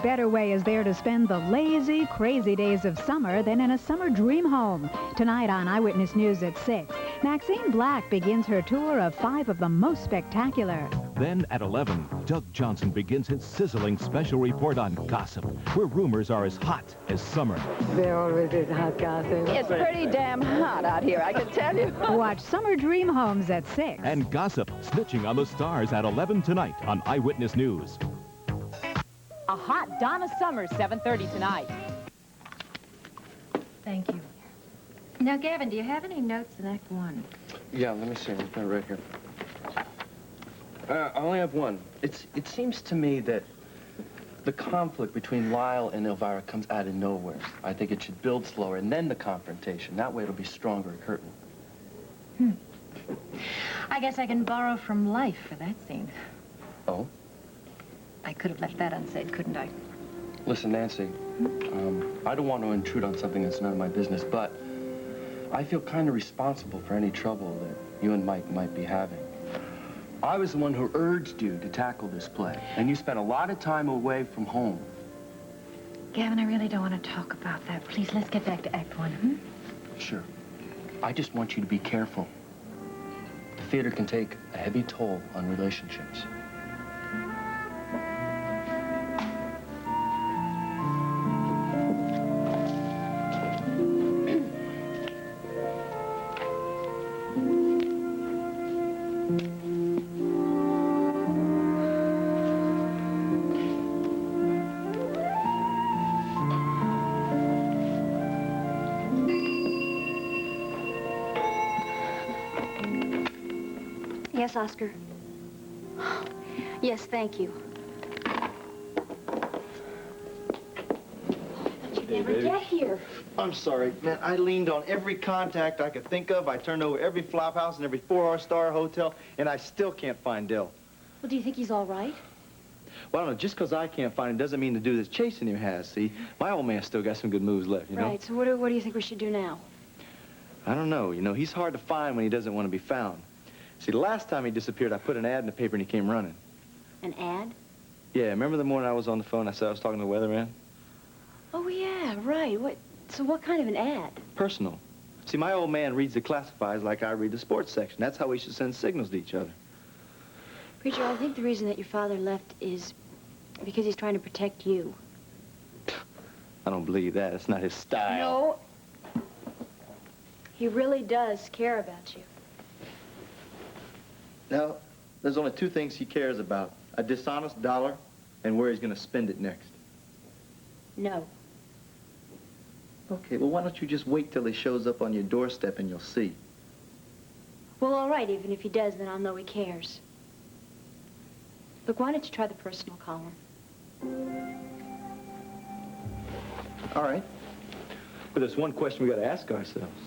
better way is there to spend the lazy, crazy days of summer than in a summer dream home? Tonight on Eyewitness News at 6, Maxine Black begins her tour of 5 of the most spectacular. Then at 11, Doug Johnson begins his sizzling special report on gossip, where rumors are as hot as summer. There always is hot gossip. It's pretty damn hot out here, I can tell you. Watch Summer Dream Homes at 6. And gossip, snitching on the stars at 11 tonight on Eyewitness News. A hot Donna Summer, 7:30 tonight. Thank you. Now, Gavin, do you have any notes in Act 1? Yeah, let me see. I've got it right here. I only have one. It seems to me that the conflict between Lyle and Elvira comes out of nowhere. I think it should build slower, and then the confrontation. That way it'll be stronger and curtain. I guess I can borrow from life for that scene. Oh? I could have left that unsaid, couldn't I? Listen, Nancy, I don't want to intrude on something that's none of my business, but I feel kind of responsible for any trouble that you and Mike might be having. I was the one who urged you to tackle this play, and you spent a lot of time away from home. Gavin, I really don't want to talk about that. Please, let's get back to Act 1, Sure. I just want you to be careful. The theater can take a heavy toll on relationships. Yes, Oscar. Yes, thank you. How'd you ever get here? I'm sorry, man. I leaned on every contact I could think of. I turned over every flop house and every 4-star hotel, and I still can't find Dell. Well, do you think he's all right? Well, I don't know. Just because I can't find him doesn't mean the dude that's chasing him has, see? My old man's still got some good moves left, you know? Right, so what do you think we should do now? I don't know. You know, he's hard to find when he doesn't want to be found. See, the last time he disappeared, I put an ad in the paper and he came running. An ad? Yeah, remember the morning I was on the phone, I said I was talking to the weatherman? Oh, yeah, right. So what kind of an ad? Personal. See, my old man reads the classifieds like I read the sports section. That's how we should send signals to each other. Preacher, I think the reason that your father left is because he's trying to protect you. I don't believe that. It's not his style. No. He really does care about you. No, there's only 2 things he cares about. A dishonest dollar and where he's going to spend it next. No. Okay, well, why don't you just wait till he shows up on your doorstep and you'll see. Well, all right, even if he does, then I'll know he cares. Look, why don't you try the personal column? All right. But there's one question we got to ask ourselves.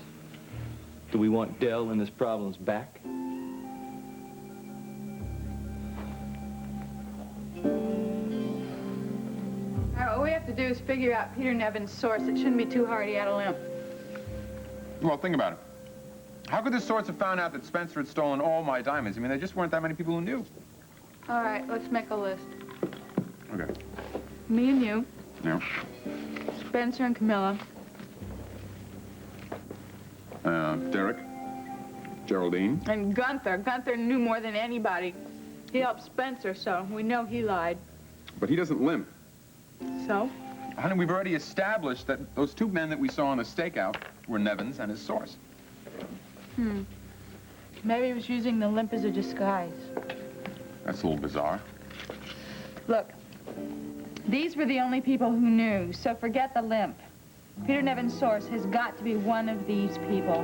Do we want Dell and his problems back? All we have to do is figure out Peter Nevin's source. It shouldn't be too hard. He had a limp. Well, think about it. How could the sorts have found out that Spencer had stolen all my diamonds? I mean, there just weren't that many people who knew. All right, let's make a list. Okay. Me and you. Yeah. Spencer and Camilla. Derek. Geraldine. And Gunther. Gunther knew more than anybody. He helped Spencer, so we know he lied. But he doesn't limp. So? Honey, we've already established that those 2 men that we saw on the stakeout were Nevins and his source. Maybe he was using the limp as a disguise. That's a little bizarre. Look, these were the only people who knew, so forget the limp. Peter Nevin's source has got to be one of these people.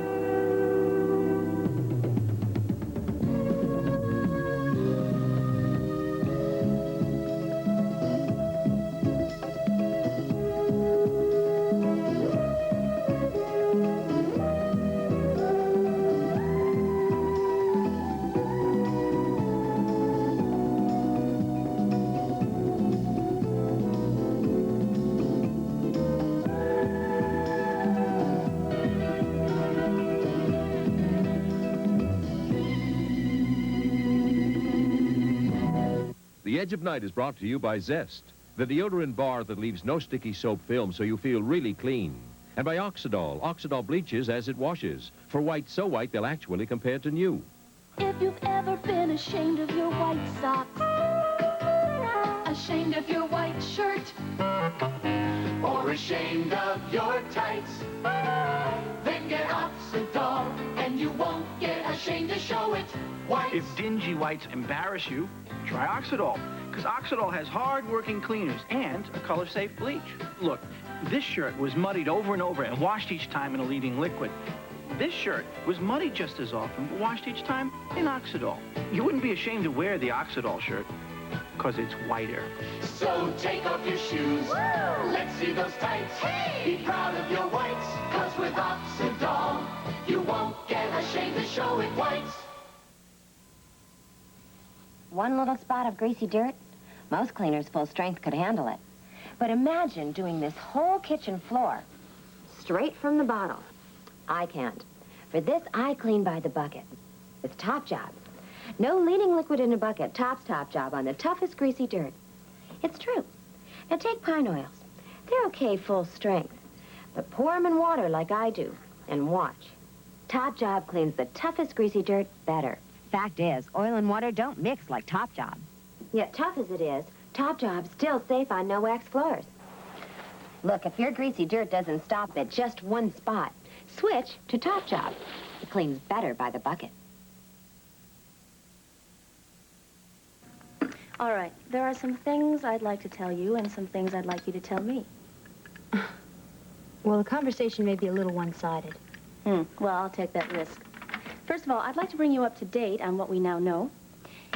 The Edge of Night is brought to you by Zest. the deodorant bar that leaves no sticky soap film so you feel really clean. And by Oxidol. Oxidol bleaches as it washes. For white so white they'll actually compare to new. If you've ever been ashamed of your white socks, ashamed of your white shirt, or ashamed of your tights, then get Oxidol, and you won't get ashamed to show it. Whites. If dingy whites embarrass you, try Oxidol, because Oxidol has hard-working cleaners and a color-safe bleach. Look, this shirt was muddied over and over and washed each time in a leading liquid. This shirt was muddied just as often, but washed each time in Oxidol. You wouldn't be ashamed to wear the Oxidol shirt, because it's whiter. So take off your shoes. Woo! Let's see those tights. Hey! Be proud of your whites, because with Oxidol, you won't get ashamed to show it whites. One little spot of greasy dirt, most cleaners full strength could handle it. But imagine doing this whole kitchen floor straight from the bottle. I can't. For this, I clean by the bucket. It's Top Job. No leading liquid in a bucket tops Top Job on the toughest greasy dirt. It's true. Now take pine oils. They're okay full strength. But pour them in water like I do and watch. Top Job cleans the toughest greasy dirt better. Fact is, oil and water don't mix like Top Job. Yet tough as it is, Top Job's still safe on no-wax floors. Look, if your greasy dirt doesn't stop at just one spot, switch to Top Job. It cleans better by the bucket. All right, there are some things I'd like to tell you and some things I'd like you to tell me. Well, the conversation may be a little one-sided. Well, I'll take that risk. First of all, I'd like to bring you up to date on what we now know.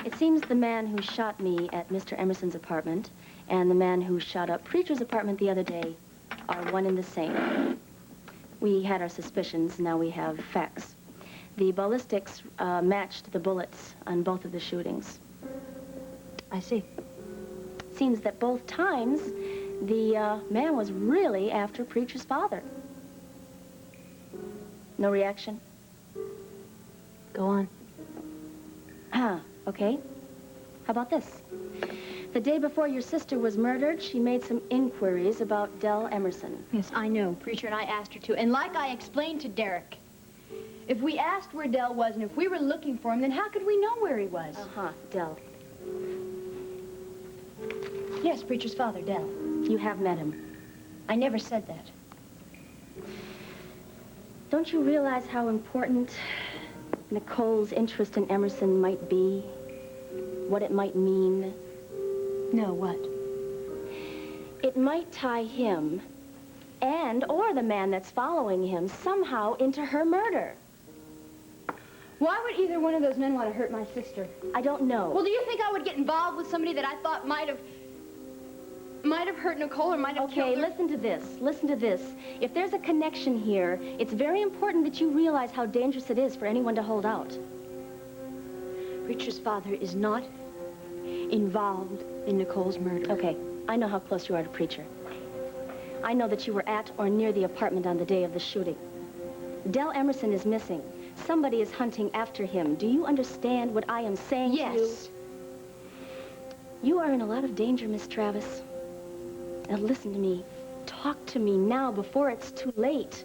It seems the man who shot me at Mr. Emerson's apartment and the man who shot up Preacher's apartment the other day are one and the same. We had our suspicions, now we have facts. The ballistics matched the bullets on both of the shootings. I see. Seems that both times the man was really after Preacher's father. No reaction? Go on. Okay. How about this? The day before your sister was murdered, she made some inquiries about Dell Emerson. Yes, I know. Preacher and I asked her to. And like I explained to Derek, if we asked where Dell was and if we were looking for him, then how could we know where he was? Dell. Yes, Preacher's father, Dell. You have met him. I never said that. Don't you realize how important Nicole's interest in Emerson might be? What it might mean? No, what? It might tie him or the man that's following him somehow into her murder. Why would either one of those men want to hurt my sister? I don't know. Well, do you think I would get involved with somebody that I thought might have hurt Nicole or might have killed her? Okay, listen to this. Listen to this. If there's a connection here, it's very important that you realize how dangerous it is for anyone to hold out. Preacher's father is not involved in Nicole's murder. Okay, I know how close you are to Preacher. I know that you were at or near the apartment on the day of the shooting. Dell Emerson is missing. Somebody is hunting after him. Do you understand what I am saying to you? Yes. You are in a lot of danger, Miss Travis. Now listen to me. Talk to me now before it's too late.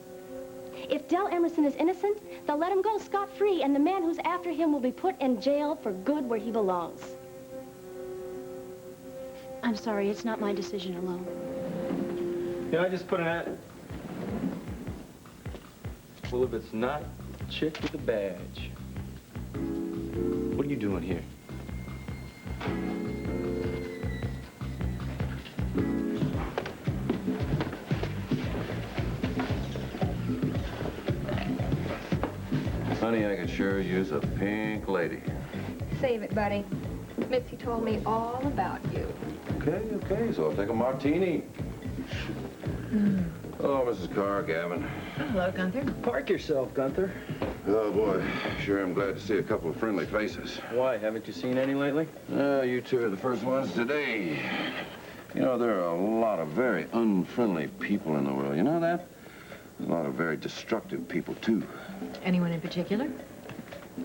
If Dell Emerson is innocent, they'll let him go scot-free, and the man who's after him will be put in jail for good where he belongs. I'm sorry, it's not my decision alone. Yeah, I just put an ad. Well, if it's not a chick with a badge, what are you doing here? Honey, I could sure use a pink lady. Save it, buddy. Mitzi told me all about you. Okay, so I'll take a martini. Hello, Mrs. Carr, Gavin. Hello, Gunther. Park yourself, Gunther. Oh, boy. Sure am glad to see a couple of friendly faces. Why, haven't you seen any lately? You two are the first ones today. You know, there are a lot of very unfriendly people in the world. You know that? A lot of very destructive people, too. Anyone in particular?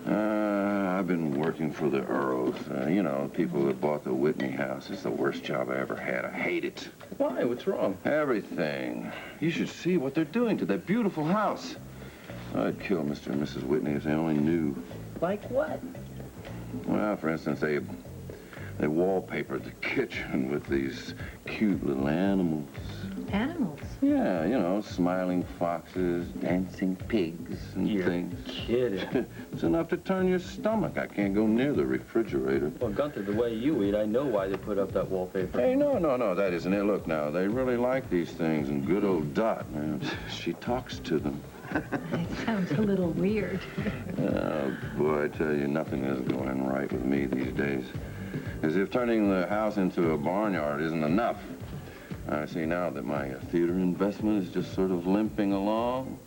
I've been working for the Earls. You know, people that bought the Whitney house. It's the worst job I ever had. I hate it. Why? What's wrong? Everything. You should see what they're doing to that beautiful house. I'd kill Mr. and Mrs. Whitney if they only knew. Like what? Well, for instance, they wallpapered the kitchen with these cute little animals. Animals? Yeah, you know, smiling foxes, dancing pigs, and things. Kidding. It's enough to turn your stomach. I can't go near the refrigerator. Well, Gunther, the way you eat, I know why they put up that wallpaper. Hey, no, that isn't it. Look now, they really like these things, and good old Dot, man, she talks to them. It sounds a little weird. Oh, boy, I tell you, nothing is going right with me these days. As if turning the house into a barnyard isn't enough. I see now that my theater investment is just sort of limping along.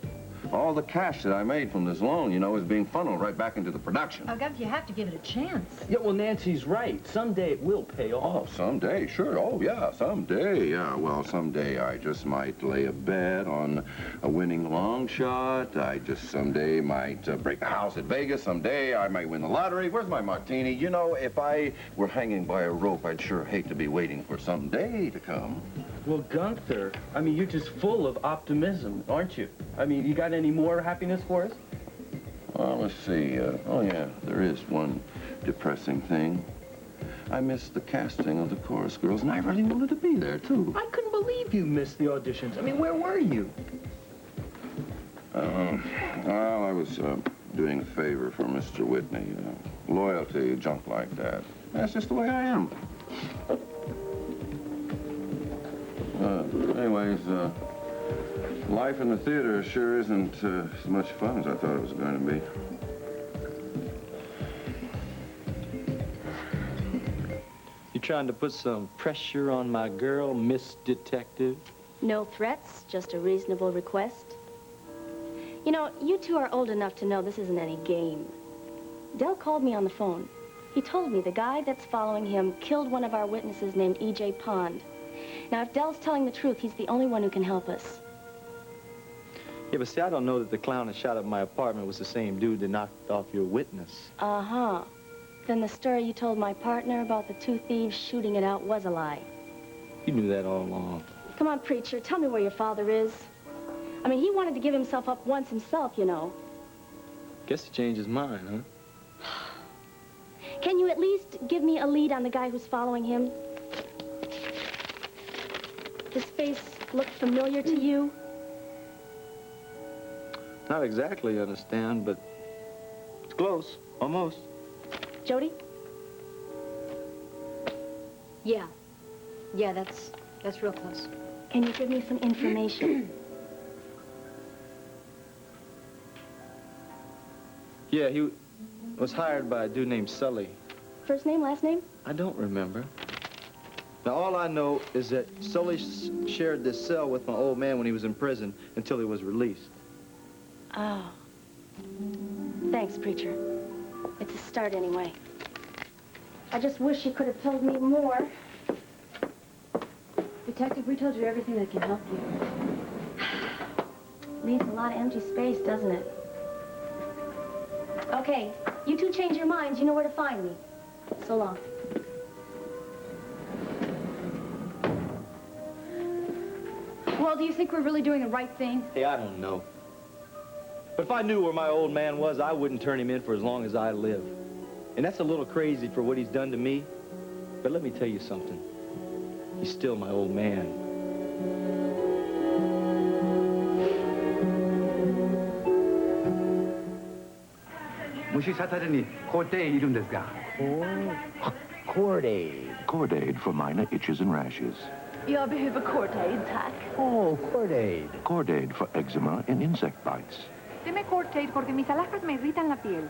All the cash that I made from this loan, you know, is being funneled right back into the production. Oh, Gunther, you have to give it a chance. Yeah, well, Nancy's right. Someday it will pay off. Oh, someday, sure. Oh, yeah, someday. Yeah, well, someday I just might lay a bet on a winning long shot. I just someday might break a house at Vegas. Someday I might win the lottery. Where's my martini? You know, if I were hanging by a rope, I'd sure hate to be waiting for some day to come. Well, Gunther, I mean, you're just full of optimism, aren't you? I mean, you got any more happiness for us? Well, let's see. Oh, yeah, there is one depressing thing. I missed the casting of the chorus girls, and I really wanted to be there, too. I couldn't believe you missed the auditions. I mean, where were you? Well, I was doing a favor for Mr. Whitney. Loyalty, junk like that. That's just the way I am. Anyways, life in the theater sure isn't as much fun as I thought it was going to be. You trying to put some pressure on my girl, Miss Detective? No threats, just a reasonable request. You know, you two are old enough to know this isn't any game. Dell called me on the phone. He told me the guy that's following him killed one of our witnesses named E.J. Pond. Now, if Dell's telling the truth, he's the only one who can help us. Yeah, but see, I don't know that the clown that shot up my apartment was the same dude that knocked off your witness. Uh-huh. Then the story you told my partner about the two thieves shooting it out was a lie. You knew that all along. Come on, preacher, tell me where your father is. I mean, he wanted to give himself up once himself, you know. Guess he changed his mind, huh? Can you at least give me a lead on the guy who's following him? His face look familiar to you? Not exactly, understand, but it's close, almost. Jody? Yeah. Yeah, that's real close. Can you give me some information? Yeah, he was hired by a dude named Sully. First name, last name? I don't remember. Now, all I know is that Sully shared this cell with my old man when he was in prison until he was released. Oh. Thanks, preacher. It's a start anyway. I just wish you could have told me more. Detective, we told you everything that can help you. Leaves a lot of empty space, doesn't it? Okay, you two change your minds. You know where to find me. So long. Well, do you think we're really doing the right thing? Hey, I don't know. But if I knew where my old man was, I wouldn't turn him in for as long as I live. And that's a little crazy for what he's done to me. But let me tell you something. He's still my old man. Cord-Aid. Cord-Aid for minor itches and rashes. Jag behöver Cord-Aid, tack. Oh, Cord-Aid. Cord-Aid for eczema and insect bites. Deme Cord-Aid porque mis alhajas me irritan la piel.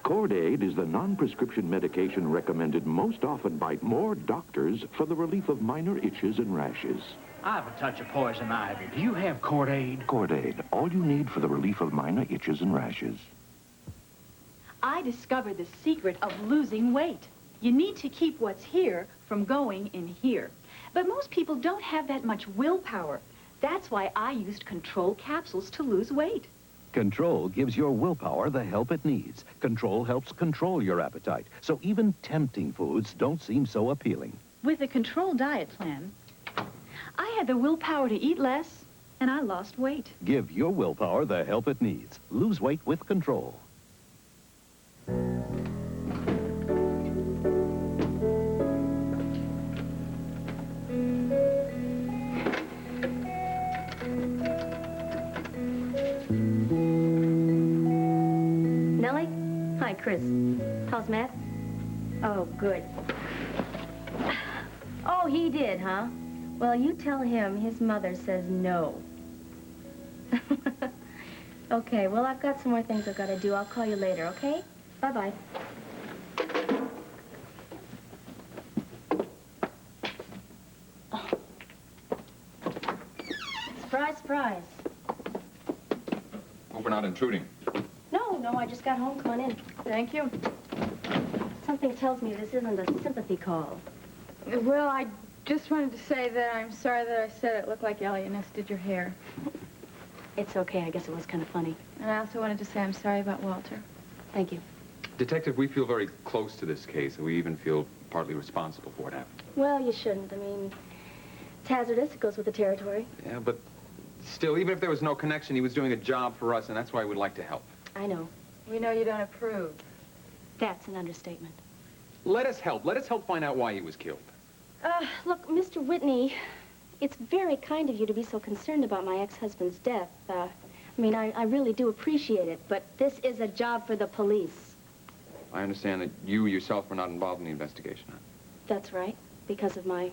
Cord-Aid is the non-prescription medication recommended most often by more doctors for the relief of minor itches and rashes. I have a touch of poison ivy. Do you have Cord-Aid? Cord-Aid, all you need for the relief of minor itches and rashes. I discovered the secret of losing weight. You need to keep what's here from going in here. But most people don't have that much willpower. That's why I used control capsules to lose weight. Control gives your willpower the help it needs. Control helps control your appetite, so even tempting foods don't seem so appealing. With a control diet plan, I had the willpower to eat less, and I lost weight. Give your willpower the help it needs. Lose weight with Control. Nellie? Hi, Chris. How's Matt? Oh, good. Oh, he did, huh? Well, you tell him his mother says no. Okay, well, I've got some more things I've got to do. I'll call you later, okay? Bye-bye. Surprise, surprise. Hope we're not intruding. No, I just got home. Come on in. Thank you. Something tells me this isn't a sympathy call. Well, I just wanted to say that I'm sorry that I said it looked like alieness did your hair. It's okay. I guess it was kind of funny. And I also wanted to say I'm sorry about Walter. Thank you. Detective, we feel very close to this case, and we even feel partly responsible for what happened. Well, you shouldn't. I mean, it's hazardous. It goes with the territory. Yeah, but still, even if there was no connection, he was doing a job for us, and that's why we'd like to help. I know. We know you don't approve. That's an understatement. Let us help. Let us help find out why he was killed. Look, Mr. Whitney, it's very kind of you to be so concerned about my ex-husband's death. I mean, I really do appreciate it, but this is a job for the police. I understand that you yourself were not involved in the investigation, huh? That's right, because of my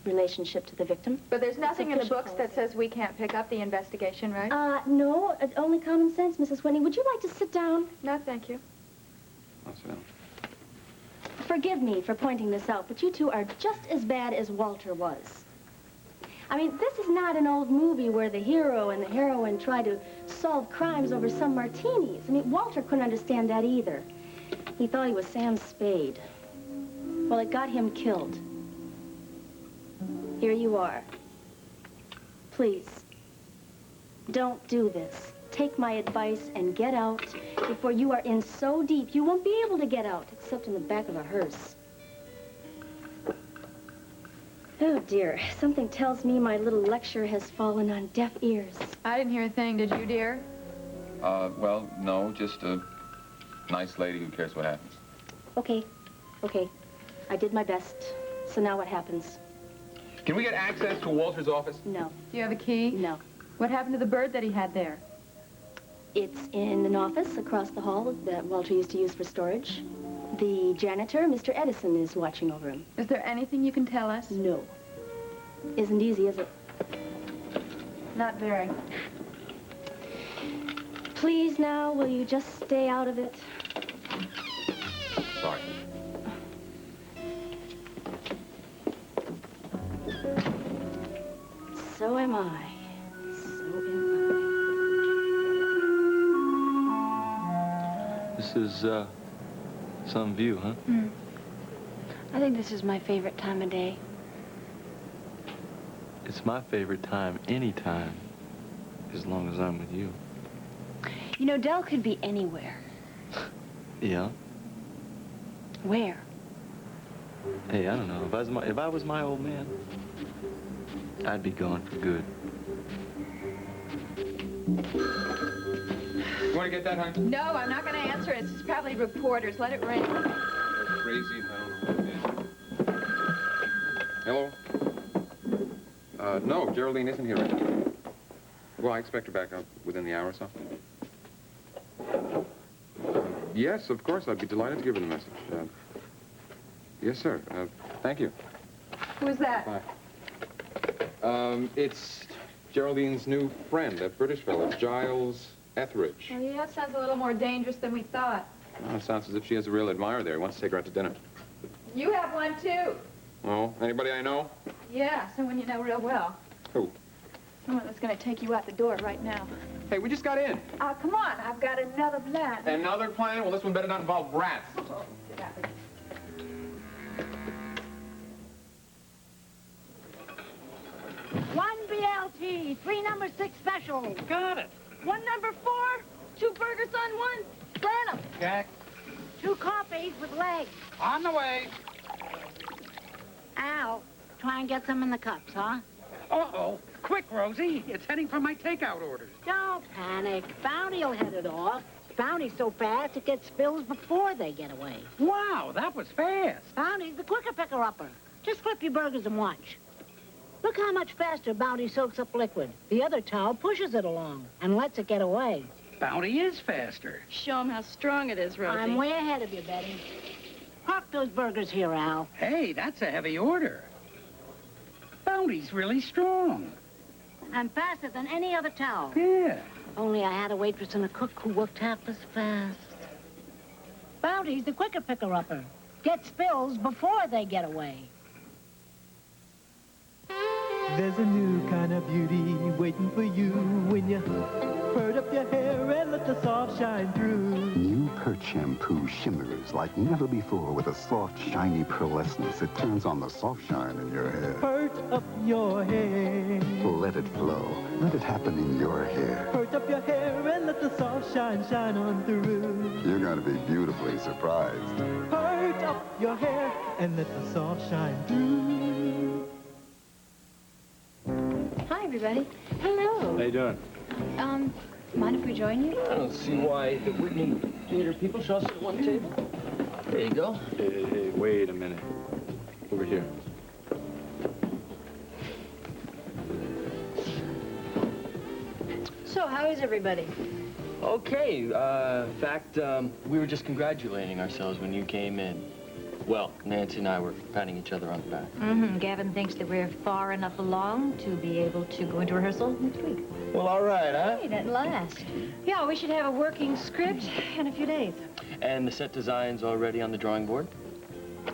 relationship to the victim. But there's nothing in the official books that says we can't pick up the investigation, right? No, only common sense, Mrs. Whitney. Would you like to sit down? No, thank you. I'll sit down. Forgive me for pointing this out, but you two are just as bad as Walter was. I mean, this is not an old movie where the hero and the heroine try to solve crimes over some martinis. I mean, Walter couldn't understand that either. He thought he was Sam Spade. Well, it got him killed. Here you are. Please, don't do this. Take my advice and get out before you are in so deep you won't be able to get out, except in the back of a hearse. Oh, dear. Something tells me my little lecture has fallen on deaf ears. I didn't hear a thing. Did you, dear? Well, no, just a nice lady who cares what happens. Okay. I did my best. So now what happens? Can we get access to Walter's office? No. Do you have a key? No. What happened to the bird that he had there? It's in an office across the hall that Walter used to use for storage. The janitor, Mr. Edison, is watching over him. Is there anything you can tell us? No. Isn't easy, is it? Not very. Please now, will you just stay out of it? Sorry. So am I. This is, some view, huh? I think this is my favorite time of day. It's my favorite time, anytime, as long as I'm with you. You know, Dell could be anywhere. Yeah? Where? Hey, I don't know. If I was my old man, I'd be gone for good. You want to get that, hon? No, I'm not going to answer it. It's probably reporters. Let it ring. They're crazy. I don't know what it is. Hello? No, Geraldine isn't here right now. Well, I expect her back up within the hour or so. Yes, of course. I'd be delighted to give her the message. Yes, sir. Thank you. Who's that? Bye. It's Geraldine's new friend, that British fellow, Giles Etheridge. Oh, yeah, that sounds a little more dangerous than we thought. Well, it sounds as if she has a real admirer there. He wants to take her out to dinner. You have one, too. Oh, anybody I know? Yeah, someone you know real well. Who? Someone that's going to take you out the door right now. Hey, we just got in. Come on, I've got another plan. Another plan? Well, this one better not involve rats. One BLT, 3 number 6 special. Got it. One number 4, 2 burgers on one. Burn them. Jack, 2 coffees with legs. on the way. Al, try and get some in the cups, huh? Uh-oh. Quick, Rosie. It's heading for my takeout orders. Don't panic. Bounty'll head it off. Bounty's so fast it gets spills before they get away. Wow, that was fast. Bounty's the quicker picker-upper. Just flip your burgers and watch. Look how much faster Bounty soaks up liquid. The other towel pushes it along and lets it get away. Bounty is faster. Show them how strong it is, Rosie. I'm way ahead of you, Betty. Park those burgers here, Al. Hey, that's a heavy order. Bounty's really strong. I'm faster than any other towel. Yeah. Only I had a waitress and a cook who worked half as fast. Bounty's the quicker picker-upper. Get spills before they get away. There's a new kind of beauty waiting for you when you pert up your hair and let the soft shine through. New Pert Shampoo shimmers like never before with a soft, shiny pearlescence that turns on the soft shine in your hair. Pert up your hair. Let it flow. Let it happen in your hair. Pert up your hair and let the soft shine on through. You're going to be beautifully surprised. Pert up your hair and let the soft shine through. Hi, everybody. Hello. How you doing? Mind if we join you? I don't see why the Whitney Theater people should all sit at one table. There you go. Hey, wait a minute. Over here. So, how is everybody? Okay, in fact, we were just congratulating ourselves when you came in. Well, Nancy and I were patting each other on the back. Mm-hmm. Gavin thinks that we're far enough along to be able to go into rehearsal next week. Well, all right, huh? Hey, at last. Yeah, we should have a working script in a few days. And the set design's already on the drawing board?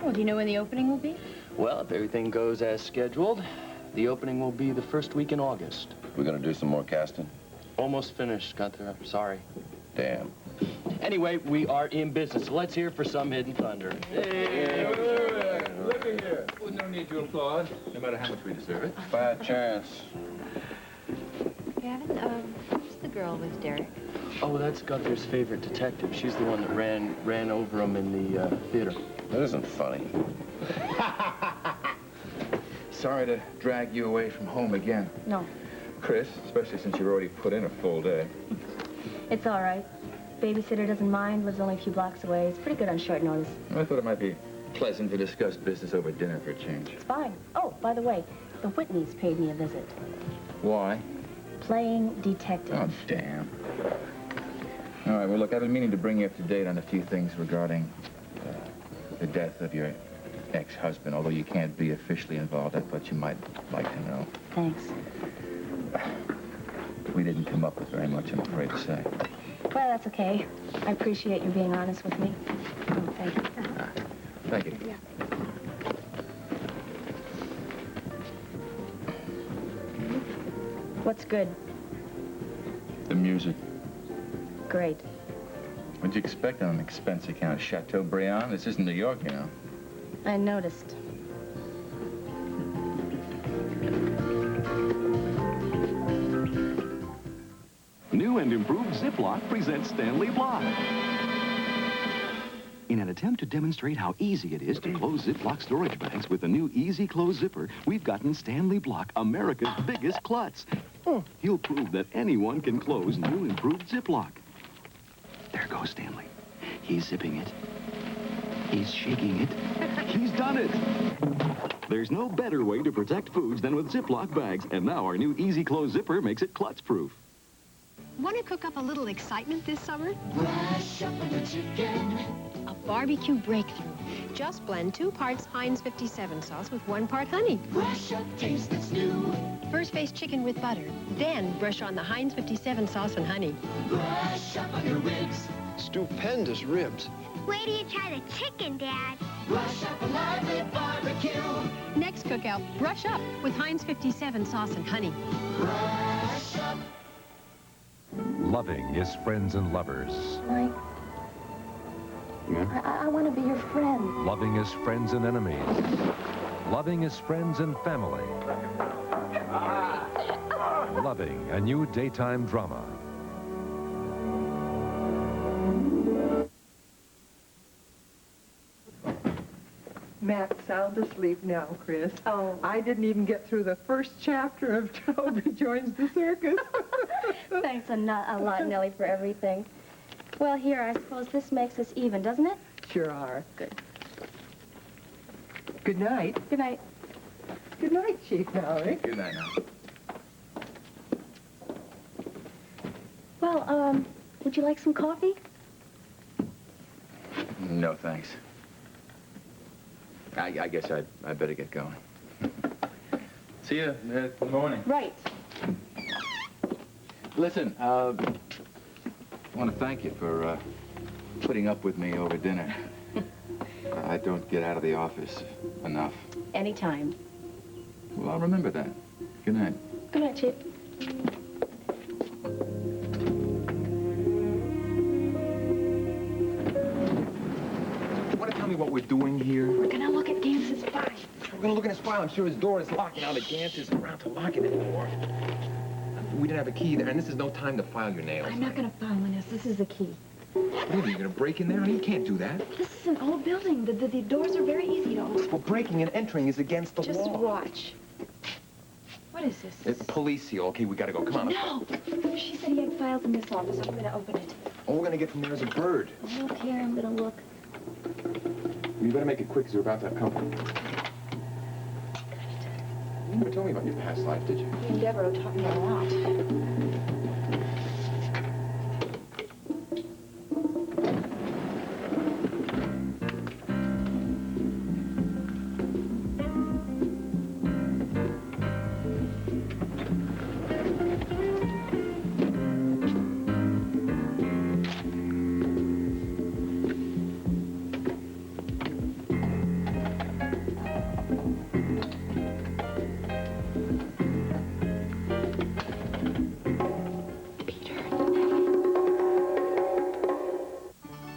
Well, do you know when the opening will be? Well, if everything goes as scheduled, the opening will be the first week in August. We're gonna do some more casting? Almost finished, Gunther. I'm sorry. Damn. Anyway, we are in business, so let's hear for some Hidden Thunder. Hey, look at here. Well, no need to applaud, no matter how much we deserve it. By chance. Gavin, who's the girl with Derek? Oh, that's Gunther's favorite detective. She's the one that ran over him in the theater. That isn't funny. Sorry to drag you away from home again. No, Chris, especially since you've already put in a full day. it's all right. Babysitter doesn't mind, lives only a few blocks away. It's pretty good on short notice. I thought it might be pleasant to discuss business over dinner for a change. It's fine. Oh, by the way, the Whitneys paid me a visit. Why? Playing detective. Oh, damn. All right, well, look, I've been meaning to bring you up to date on a few things regarding the death of your ex-husband, although you can't be officially involved. I thought you might like to know. Thanks. We didn't come up with very much, I'm afraid to say. Well, that's okay. I appreciate you being honest with me. Oh, thank you. Thank you. Yeah. What's good? The music. Great. What'd you expect on an expense account? Chateaubriand? This isn't New York, you know. I noticed. New and improved Ziploc presents Stanley Block. In an attempt to demonstrate how easy it is to close Ziploc storage bags with the new Easy Close Zipper, we've gotten Stanley Block, America's biggest klutz. He'll prove that anyone can close new improved Ziploc. There goes Stanley. He's zipping it. He's shaking it. He's done it. There's no better way to protect foods than with Ziploc bags, and now our new Easy Close Zipper makes it klutz-proof. Want to cook up a little excitement this summer? Brush up on the chicken. A barbecue breakthrough. Just blend 2 parts Heinz 57 sauce with 1 part honey. Brush up taste that's new. First face chicken with butter. Then brush on the Heinz 57 sauce and honey. Brush up on your ribs. Stupendous ribs. Wait till you try the chicken, Dad. Brush up a lively barbecue. Next cookout, brush up with Heinz 57 sauce and honey. Brush up. Loving is friends and lovers. Mike, I want to be your friend. Loving is friends and enemies. Loving is friends and family. Loving, a new daytime drama. Mac's sound asleep now, Chris. Oh. I didn't even get through the first chapter of Toby Joins the Circus. Thanks a lot, Nellie, for everything. Well, here, I suppose this makes us even, doesn't it? Sure are. Good. Good night. Good night. Good night, Chief Mallory. Good night now. Well, would you like some coffee? No, thanks. I guess I'd better get going. See you in the morning. Right. Listen, I want to thank you for putting up with me over dinner. I don't get out of the office enough. Anytime. Well, I'll remember that. Good night. Good night, Chief. You want to tell me what we're doing here? We're gonna look at Gance's file. We're going to look in his file. I'm sure his door is locked. Now the Gantz isn't around to lock it anymore. We didn't have a key there, and this is no time to file your nails. I'm not gonna file my nails. This is the key. What do you mean, you're going to break in there? You can't do that. This is an old building. The doors are very easy to open. Well, breaking and entering is against the Just law. watch. What is this? It's police seal. Okay, we got to go. Come on. No! She said he had files in this office. I'm gonna open it. All we're going to get from there is a bird. I don't care. I'm gonna look. You better make it quick, because we're about to have company. You never told me about your past life, did you? Deborah taught me a lot.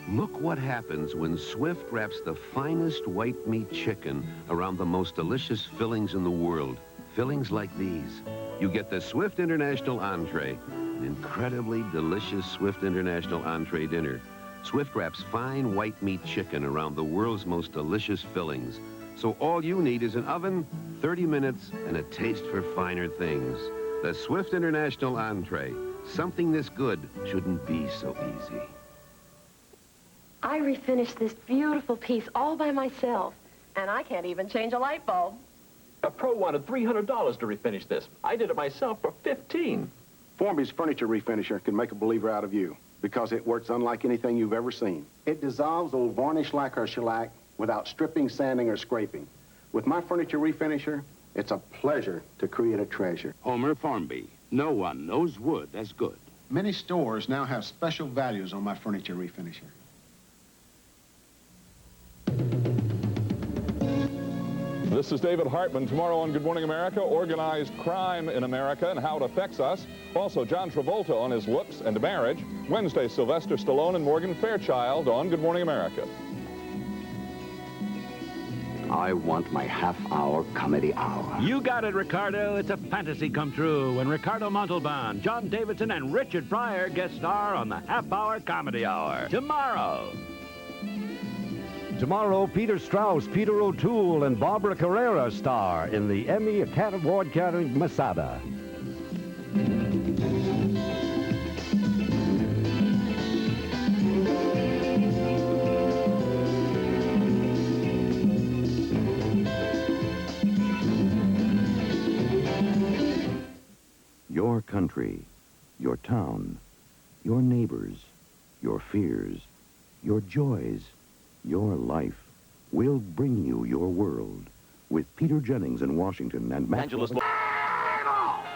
Look what happens when Swift wraps the finest white meat chicken around the most delicious fillings in the world. Fillings like these. You get the Swift International Entree, an incredibly delicious Swift International Entree dinner. Swift wraps fine white meat chicken around the world's most delicious fillings. So all you need is an oven, 30 minutes, and a taste for finer things. The Swift International Entree. Something this good shouldn't be so easy. I refinished this beautiful piece all by myself, and I can't even change a light bulb. A pro wanted $300 to refinish this. I did it myself for $15. Formby's furniture refinisher can make a believer out of you because it works unlike anything you've ever seen. It dissolves old varnish lacquer or shellac without stripping, sanding, or scraping. With my furniture refinisher, it's a pleasure to create a treasure. Homer Formby. No one knows wood as good. Many stores now have special values on my furniture refinisher. This is David Hartman. Tomorrow on Good Morning America, organized crime in America and how it affects us. Also, John Travolta on his looks and marriage. Wednesday, Sylvester Stallone and Morgan Fairchild on Good Morning America. I want my half-hour comedy hour. You got it, Ricardo. It's a fantasy come true when Ricardo Montalban, John Davidson, and Richard Pryor guest star on the half-hour comedy hour. Tomorrow. Tomorrow, Peter Strauss, Peter O'Toole, and Barbara Carrera star in the Emmy Academy Award-carrying Masada. Your country, your town, your neighbors, your fears, your joys, your life. We'll bring you your world with Peter Jennings in Washington and Matt Angeles.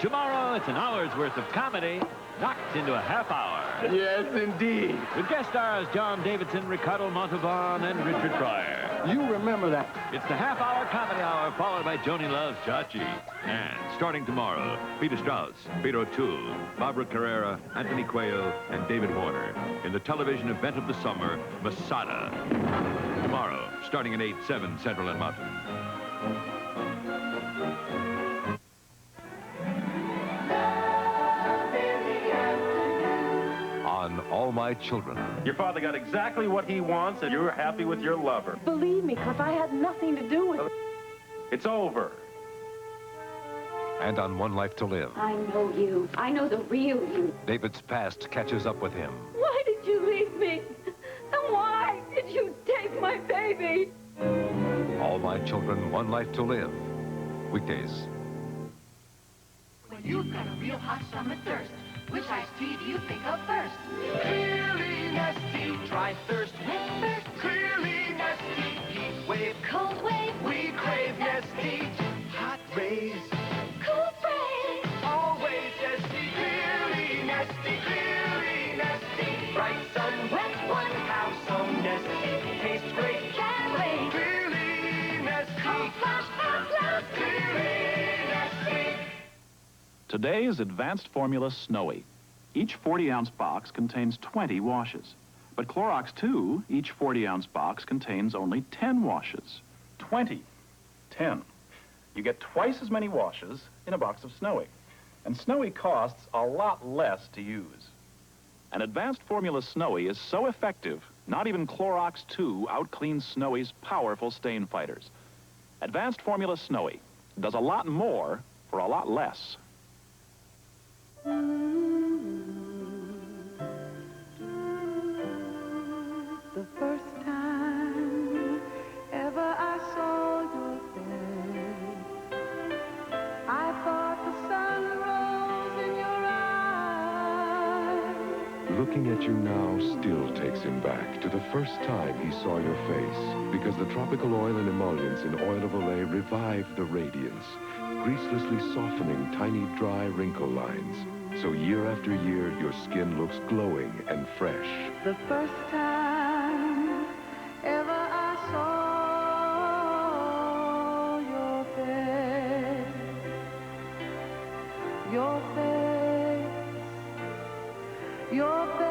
Tomorrow, it's an hour's worth of comedy knocked into a half hour. Yes, indeed. With guest stars John Davidson, Ricardo Montalban, and Richard Pryor. You remember that. It's the half-hour comedy hour, followed by Joni Loves Chachi. And starting tomorrow, Peter Strauss, Peter O'Toole, Barbara Carrera, Anthony Quayle, and David Warner in the television event of the summer, Masada. Tomorrow, starting at 8, 7 Central and Mountain. On All All My Children. Your father got exactly what he wants, and you're happy with your lover. Believe me, Cliff, I had nothing to do with it. It's over. And on One Life to Live, I know you. I know the real you. David's past catches up with him. Why did you leave me? And why did you take my baby? All My Children, One Life to Live. Weekdays. When you've got a real hot summer thirst, which iced tea do you think of first? Clearly Nestea, dry thirst with thirst. Clearly Nestea, heat wave, cold wave. We crave Nestea. Hot rays, cool sprays. Always Nestea, clearly Nestea, clearly Nestea. Bright sun, wet one, have some Nestea. Tastes great, can't wait. Clearly Nestea. Cold flash, hot blast, clearly Nestea. Today's advanced formula Snowy. Each 40-ounce box contains 20 washes. But Clorox 2, each 40-ounce box contains only 10 washes. 20. 10. You get twice as many washes in a box of Snowy. And Snowy costs a lot less to use. An advanced formula Snowy is so effective, not even Clorox 2 outcleans Snowy's powerful stain fighters. Advanced formula Snowy does a lot more for a lot less. The first time ever I saw your face, I thought the sun rose in your eyes. Looking at you now still takes him back to the first time he saw your face, because the tropical oil and emollients in Oil of Olay revive the radiance, greaselessly softening tiny dry wrinkle lines. So year after year, your skin looks glowing and fresh. The first time ever I saw your face, your face, your face, your face.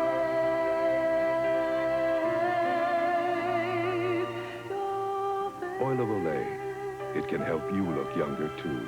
Oil of Olay. It can help you look younger, too.